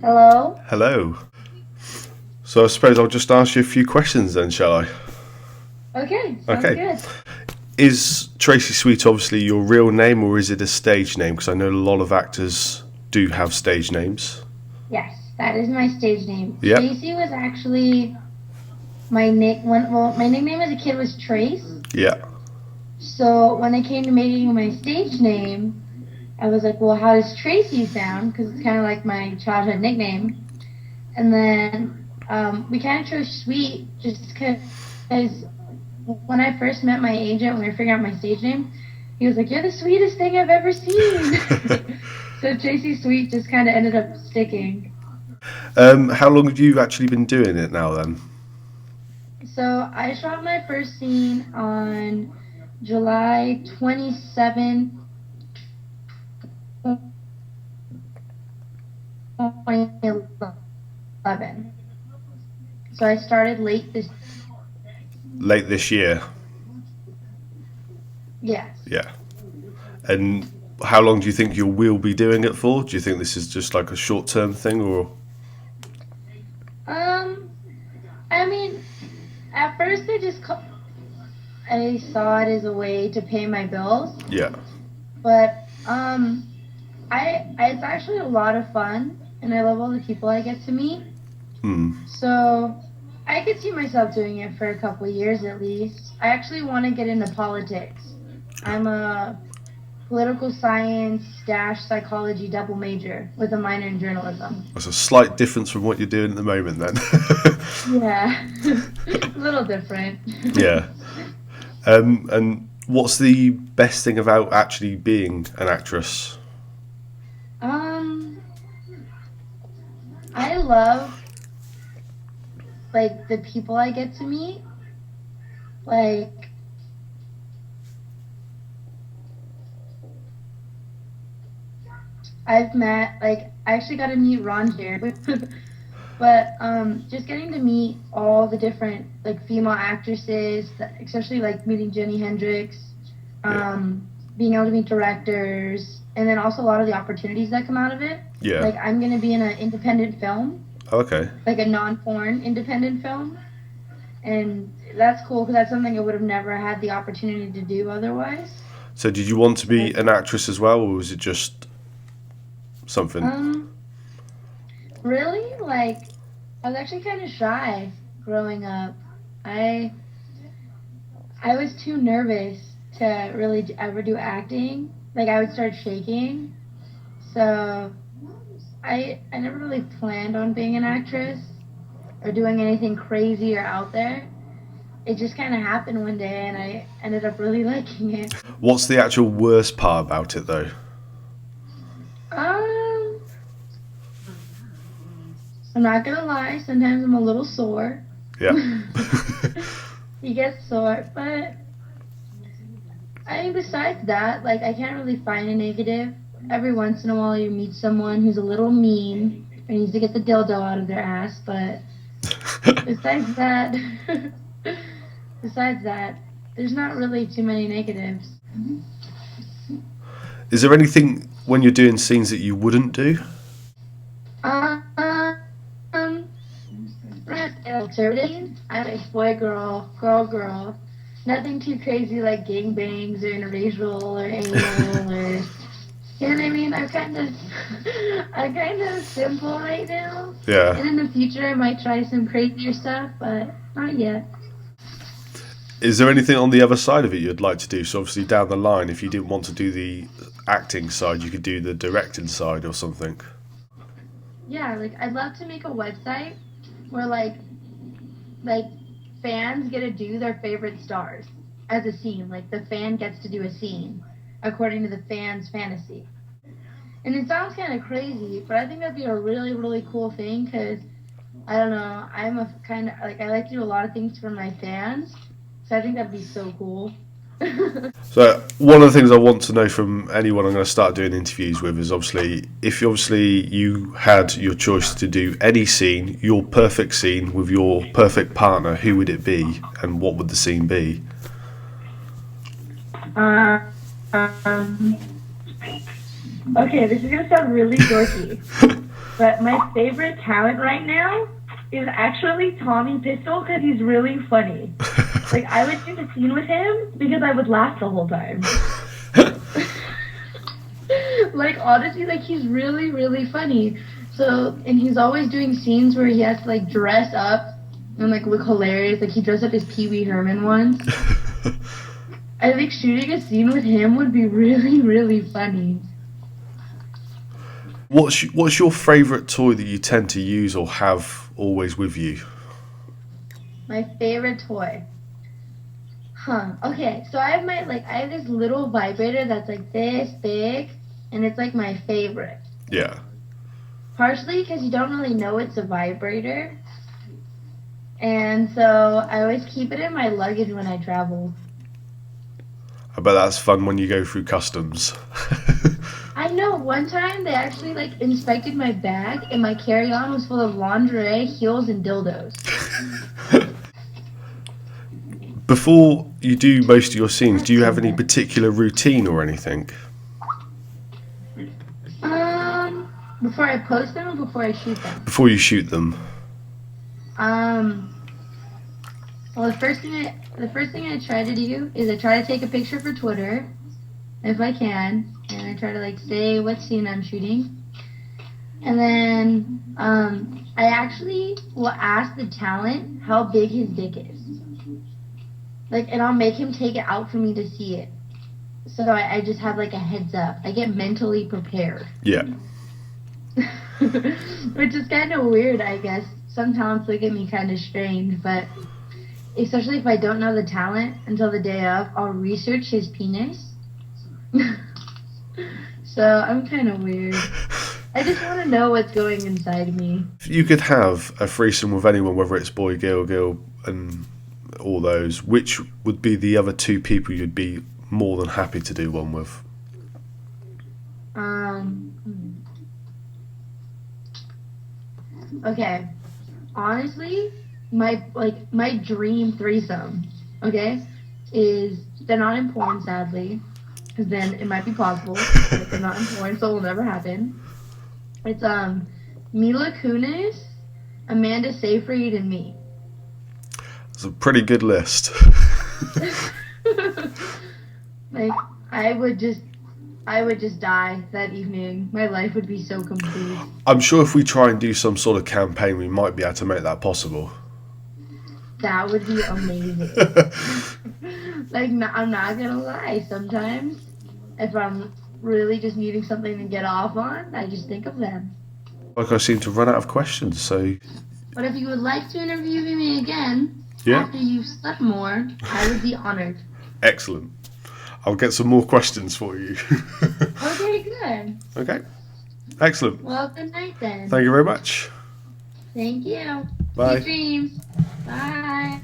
Hello? Hello. So I suppose I'll just ask you a few questions then, shall I? Okay, sounds Okay. good. Is Tracey Sweet obviously your real name or is it a stage name? Because I know a lot of actors do have stage names. Yes, that is my stage name. Yep. Tracy was actually my nick. Well, my nickname as a kid was Trace. Yeah. So when it came to making my stage name, I was like, well, how does Tracy sound? Because it's kind of like my childhood nickname. And then we kind of chose Sweet just because when I first met my agent, when we were figuring out my stage name, he was like, "You're the sweetest thing I've ever seen." So Tracy Sweet just kind of ended up sticking. How long have you actually been doing it now then? So I shot my first scene on July 2011. So I started late this. Late this year. Yes. Yeah. And how long do you think you will be doing it for? Do you think this is just like a short term thing or? Um. I mean, at first I saw it as a way to pay my bills, Yeah. but it's actually a lot of fun, and I love all the people I get to meet. Hmm. So I could see myself doing it for a couple of years at least. I actually want to get into politics. I'm a political science dash psychology double major with a minor in journalism. That's a slight difference from what you're doing at the moment then. Yeah, a little different. Yeah. And what's the best thing about actually being an actress? um, I love like the people I get to meet. Like I actually got to meet Ron here. But just getting to meet all the different like female actresses, especially like meeting Jimi Hendrix, Yeah. being able to meet directors, and then also a lot of the opportunities that come out of it. Yeah. Like I'm gonna be in an independent film, Okay. like a non-foreign independent film, and that's cool because that's something I would have never had the opportunity to do otherwise. So did you want to be But an actress as well, or was it just something? um, really, like I was actually kind of shy growing up. I I was too nervous to really ever do acting. Like I would start shaking. So I never really planned on being an actress or doing anything crazy or out there. It just kind of happened one day and I ended up really liking it. What's the actual worst part about it though? Um, I'm not gonna lie, sometimes I'm a little sore. Yeah. You get sore, but I mean, besides that, like, I can't really find a negative. Every once in a while, you meet someone who's a little mean and needs to get the dildo out of their ass, but besides that, besides that, there's not really too many negatives. Is there anything when you're doing scenes that you wouldn't do? Um, activity. I like boy, girl, girl, girl. Nothing too crazy like gangbangs or interracial or anal or you know what I mean? I'm kind of simple right now. Yeah. And in the future, I might try some crazier stuff, but not yet. Is there anything on the other side of it you'd like to do? So obviously down the line, if you didn't want to do the acting side, you could do the directing side or something. Yeah, like I'd love to make a website where like fans get to do their favorite stars as a scene. Like the fan gets to do a scene according to the fan's fantasy. And it sounds kind of crazy, but I think that'd be a really, really cool thing because I don't know. I'm a kind of like I like to do a lot of things for my fans, so I think that'd be so cool. So one of the things I want to know from anyone I'm going to start doing interviews with is obviously if you had your choice to do any scene, your perfect scene with your perfect partner, who would it be and what would the scene be? Uh, um, okay, this is gonna sound really dorky, But my favorite talent right now is actually Tommy Pistol because he's really funny. Like I would do a scene with him because I would laugh the whole time. Like honestly, like he's really, really funny. So and he's always doing scenes where he has to like dress up and like look hilarious. Like he dressed up as Pee Wee Herman once. I think shooting a scene with him would be really, really funny. What's your favourite toy that you tend to use or have always with you? My favorite toy. Huh. Okay, so I have this little vibrator that's like this big, and it's like my favorite. Yeah. Partially because you don't really know it's a vibrator, and so I always keep it in my luggage when I travel. I bet that's fun when you go through customs. I know one time they actually like inspected my bag, and my carry-on was full of lingerie, heels, and dildos. Before you do most of your scenes, do you have any particular routine or anything? Before I post them or before I shoot them? Before you shoot them? Um, well, the first thing I try to do is I try to take a picture for Twitter, if I can, and I try to like say what scene I'm shooting, and then I actually will ask the talent how big his dick is, like, and I'll make him take it out for me to see it, so I just have like a heads up. I get mentally prepared. Yeah. Which is kind of weird, I guess. Some talents look at me kind of strange, but especially if I don't know the talent until the day of, I'll research his penis. So I'm kind of weird. I just want to know what's going inside me. If you could have a threesome with anyone, whether it's boy, girl, and all those, which would be the other two people you'd be more than happy to do one with? Okay. Honestly, my dream threesome, okay, is they're not in porn, sadly, because then it might be possible, but they're not in porn, so it will never happen. It's Mila Kunis, Amanda Seyfried, and me. It's a pretty good list. Like I would just die that evening. My life would be so complete. I'm sure if we try and do some sort of campaign, we might be able to make that possible. That would be amazing. Like, I'm not gonna lie. Sometimes, if I'm really just needing something to get off on, I just think of them. Like I seem to run out of questions, so... But if you would like to interview me again, Yeah. after you've slept more, I would be honored. Excellent. I'll get some more questions for you. Okay, good. Okay. Excellent. Well, good night then. Thank you very much. Thank you. Bye. Sweet dreams. Bye.